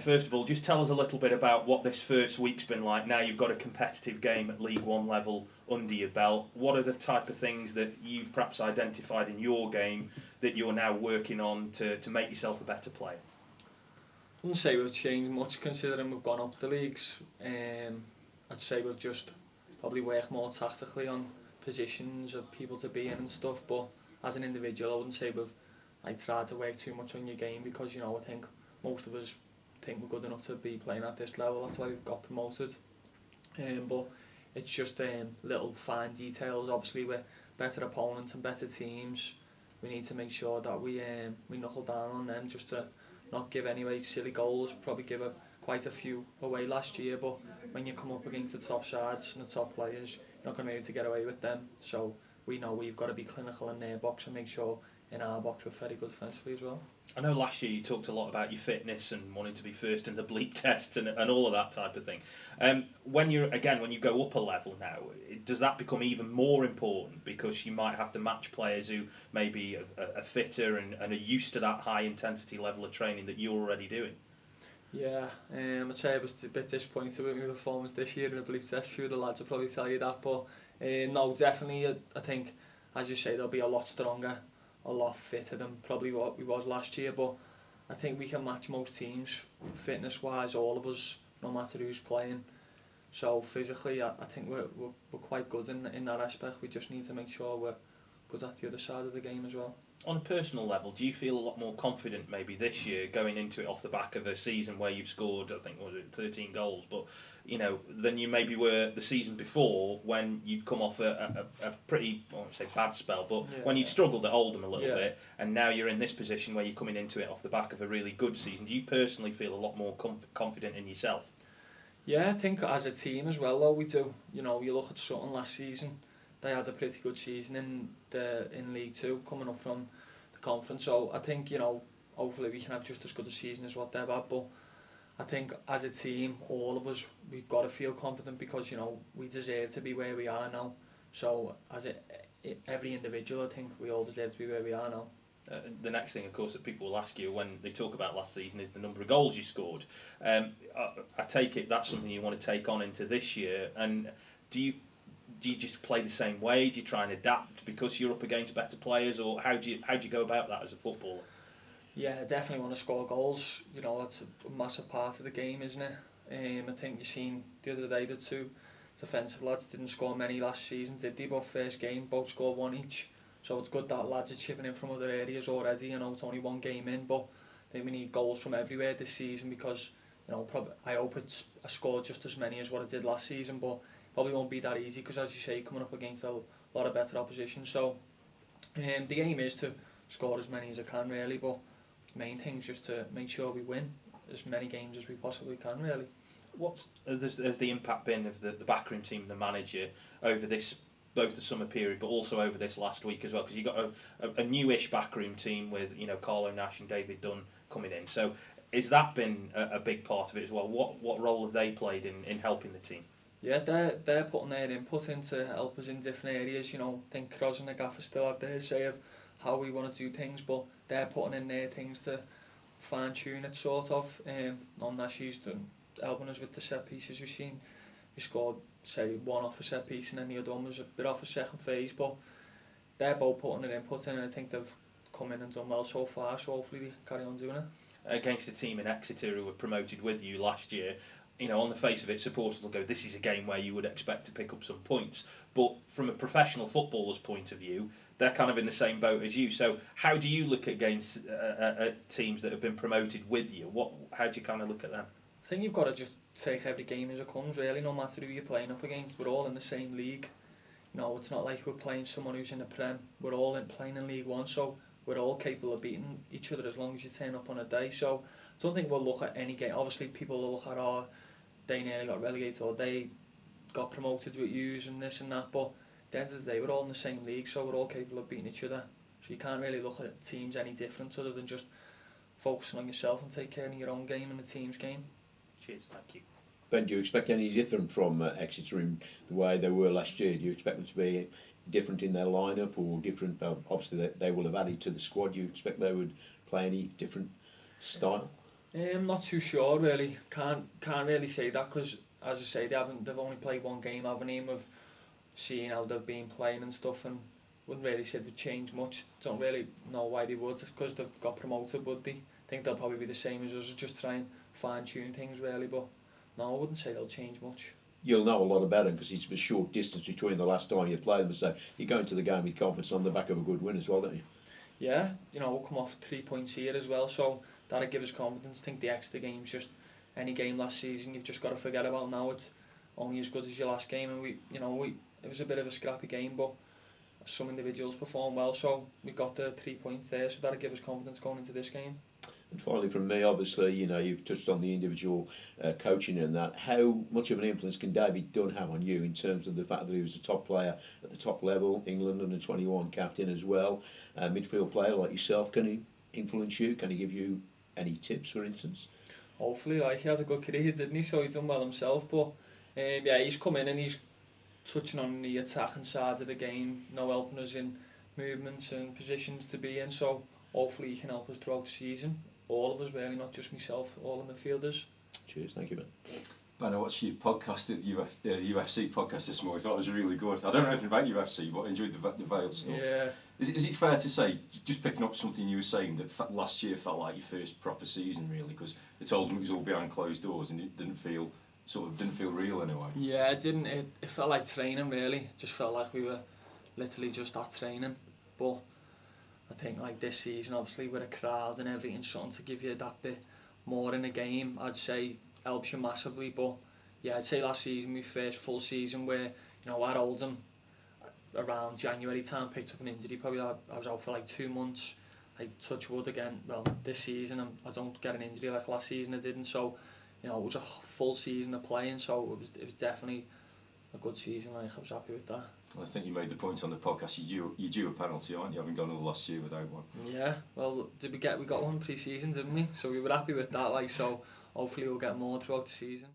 first of all, just tell us a little bit about what this first week's been like. Now you've got a competitive game at League One level under your belt. What are the type of things that you've perhaps identified in your game that you're now working on to make yourself a better player? I wouldn't say we've changed much considering we've gone up the leagues. I'd say we've just probably worked more tactically on positions of people to be in and stuff, but as an individual I wouldn't say we've tried to work too much on your game, because I think most of us think we're good enough to be playing at this level. That's why we've got promoted. But it's just little fine details. Obviously with better opponents and better teams, we need to make sure that we knuckle down on them, just to not give any silly goals. Probably give quite a few away last year, but when you come up against the top sides and the top players, you're not going to be able to get away with them. So we know we've got to be clinical in their box and make sure in our box we're very good defensively as well. I know last year you talked a lot about your fitness and wanting to be first in the bleep tests and all of that type of thing. When you go up a level now, does that become even more important, because you might have to match players who maybe are fitter and are used to that high intensity level of training that you're already doing? Yeah, I'd say I was a bit disappointed with my performance this year in the bleep test. A few of the lads will probably tell you that, but no, definitely I think, as you say, they'll be a lot stronger, a lot fitter than probably what we was last year, but I think we can match most teams fitness wise, all of us, no matter who's playing. So physically I think we're quite good in that aspect. We just need to make sure we're good at the other side of the game as well. On a personal level, do you feel a lot more confident maybe this year going into it off the back of a season where you've scored, I think, 13 goals, but than you maybe were the season before, when you'd come off a pretty, I won't say bad spell, but when you'd struggled at Oldham a little bit, and now you're in this position where you're coming into it off the back of a really good season? Do you personally feel a lot more confident in yourself? Yeah, I think as a team as well, though, we do. You look at Sutton last season, they had a pretty good season in League Two, coming up from the conference. So I think, hopefully we can have just as good a season as what they've had. But I think as a team, all of us, we've got to feel confident, because we deserve to be where we are now. So as every individual, I think we all deserve to be where we are now. The next thing, of course, that people will ask you when they talk about last season is the number of goals you scored. I take it that's something you want to take on into this year. And do you just play the same way? Do you try and adapt because you're up against better players, or how do you go about that as a footballer? Yeah, I definitely want to score goals. That's a massive part of the game, isn't it? I think you seen the other day the two defensive lads didn't score many last season, did they? But first game, both scored one each. So it's good that lads are chipping in from other areas already. It's only one game in, but I think we need goals from everywhere this season, because I hope I scored just as many as what I did last season, but probably won't be that easy, because as you say, coming up against a lot of better opposition. So the aim is to score as many as I can, really, but the main thing is just to make sure we win as many games as we possibly can, really. Has the impact been of the backroom team, the manager, over this, both the summer period but also over this last week as well? Because you've got a newish backroom team with Carlo Nash and David Dunn coming in. So has that been a big part of it as well? What role have they played in helping the team? Yeah, they're putting their input in to help us in different areas. I think Cros and the Gaffer still have their say of how we want to do things, but they're putting in their things to fine tune it, sort of. On that, she's done helping us with the set pieces we've seen. We scored, say, one off a set piece, and then the other one was a bit off a second phase, but they're both putting their input in, and I think they've come in and done well so far, so hopefully they can carry on doing it. Against a team in Exeter who were promoted with you last year, on the face of it, supporters will go, this is a game where you would expect to pick up some points. But from a professional footballer's point of view, they're kind of in the same boat as you. So how do you look against teams that have been promoted with you? How do you kind of look at them? I think you've got to just take every game as it comes, really, no matter who you're playing up against. We're all in the same league. It's not like we're playing someone who's in the Prem. We're all playing in League One, so we're all capable of beating each other as long as you turn up on a day. So I don't think we'll look at any game. Obviously, people will look at, they nearly got relegated, or they got promoted with yous and this and that, but at the end of the day, we're all in the same league, so we're all capable of beating each other. So you can't really look at teams any different, other than just focusing on yourself and take care of your own game and the team's game. Cheers, thank you. Ben, do you expect any different from Exeter in the way they were last year? Do you expect them to be different in their lineup, or different? Obviously, they will have added to the squad. Do you expect they would play any different style? Not too sure really. Can't really say that because, as I say, they've only played one game, haven't they? We've seen how they've been playing and stuff, and wouldn't really say they've changed much. Don't really know why they would, because they've got promoted, would they? I think they'll probably be the same as us, just try and fine tune things really. But no, I wouldn't say they'll change much. You'll know a lot about them because it's a short distance between the last time you played them, so you go into the game with confidence on the back of a good win as well, don't you? Yeah, we'll come off 3 points here as well, so that'll give us confidence. I think the extra game's just any game last season you've just got to forget about now. It's only as good as your last game, and it was a bit of a scrappy game, but some individuals performed well, so we got the 3 points there, so that'll give us confidence going into this game. And finally, from me, obviously, you've touched on the individual coaching and that. How much of an influence can David Dunn have on you in terms of the fact that he was a top player at the top level, England under 21 captain as well, midfield player like yourself? Can he influence you? Can he give you any tips, for instance? Hopefully, he had a good career, didn't he? So he's done well himself, but yeah, he's come in and he's touching on the attacking side of the game, helping us in movements and positions to be in, so hopefully he can help us throughout the season. All of us really, not just myself, all the midfielders. Cheers, thank you, man. Ben, I watched your podcast, the UFC podcast this morning. I thought it was really good. I don't know anything about UFC, but I enjoyed the veiled stuff. Yeah. Is it fair to say, just picking up something you were saying, that last year felt like your first proper season, really? Because it told them it was all behind closed doors and it didn't feel real anyway. Yeah, it didn't. It felt like training, really. Just felt like we were literally just at training. But I think like this season, obviously with a crowd and everything, something to give you that bit more in a game, I'd say helps you massively. But yeah, I'd say last season, my first full season where, at Oldham, around January time, picked up an injury. Probably I was out for like 2 months. I touch wood again. Well, this season I don't get an injury like last season I didn't. So, it was a full season of playing. So it was definitely a good season. Like I was happy with that. I think you made the point on the podcast. You due a penalty, aren't you? Having gone all last year without one. Yeah. Well, we got one pre-season, didn't we? So we were happy with that. So hopefully we'll get more throughout the season.